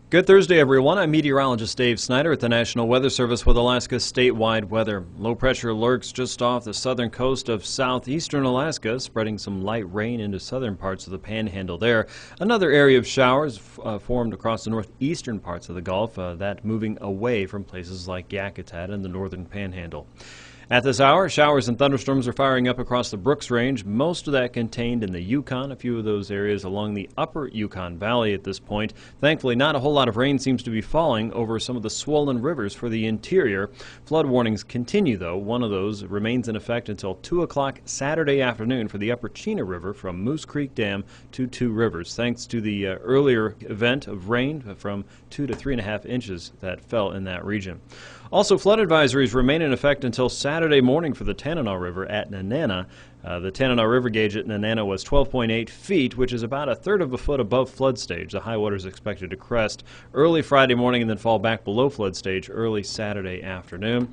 Good Thursday, everyone. I'm meteorologist Dave Snyder at the National Weather Service with Alaska's statewide weather. Low pressure lurks just off the southern coast of southeastern Alaska, spreading some light rain into southern parts of the panhandle there. Another area of showers formed across the northeastern parts of the Gulf, that moving away from places like Yakutat and the northern panhandle. At this hour, showers and thunderstorms are firing up across the Brooks Range, most of that contained in the Yukon, a few of those areas along the upper Yukon Valley at this point. Thankfully, not a whole lot of rain seems to be falling over some of the swollen rivers for the interior. Flood warnings continue, though. One of those remains in effect until 2 o'clock Saturday afternoon for the upper Chena River from Moose Creek Dam to Two Rivers, thanks to the earlier event of rain from 2 to 3.5 inches that fell in that region. Also, flood advisories remain in effect until Saturday morning for the Tanana River at Nenana. The Tanana River gauge at Nenana was 12.8 feet, which is about 1/3 of a foot above flood stage. The high water is expected to crest early Friday morning and then fall back below flood stage early Saturday afternoon.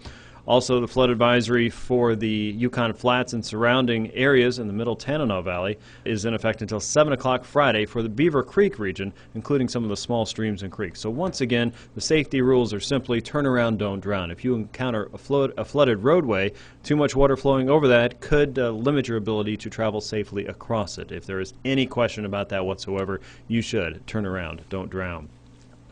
Also, the flood advisory for the Yukon Flats and surrounding areas in the middle Tanana Valley is in effect until 7 o'clock Friday for the Beaver Creek region, including some of the small streams and creeks. So once again, the safety rules are simply turn around, don't drown. If you encounter a flooded roadway, too much water flowing over that could limit your ability to travel safely across it. If there is any question about that whatsoever, you should turn around, don't drown.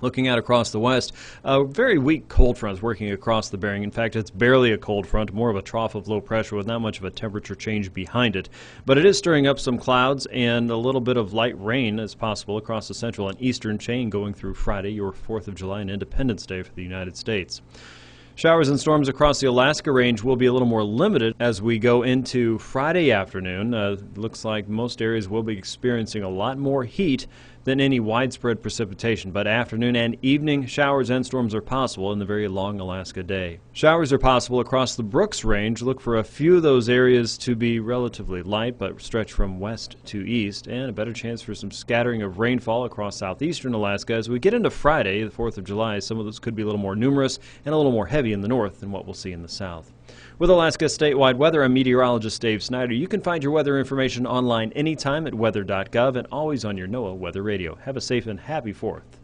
Looking out across the west, a very weak cold front is working across the Bering. In fact, it's barely a cold front, more of a trough of low pressure with not much of a temperature change behind it. But it is stirring up some clouds, and a little bit of light rain is possible across the central and eastern chain going through Friday, your 4th of July and Independence Day for the United States. Showers and storms across the Alaska Range will be a little more limited as we go into Friday afternoon. Looks like most areas will be experiencing a lot more heat than any widespread precipitation, but afternoon and evening showers and storms are possible in the very long Alaska day. Showers are possible across the Brooks Range. Look for a few of those areas to be relatively light, but stretch from west to east, and a better chance for some scattering of rainfall across southeastern Alaska. As we get into Friday, the 4th of July, some of those could be a little more numerous and a little more heavy in the north than what we'll see in the south. With Alaska's statewide weather, I'm meteorologist Dave Snyder. You can find your weather information online anytime at weather.gov and always on your NOAA Weather Radio. Have a safe and happy 4th.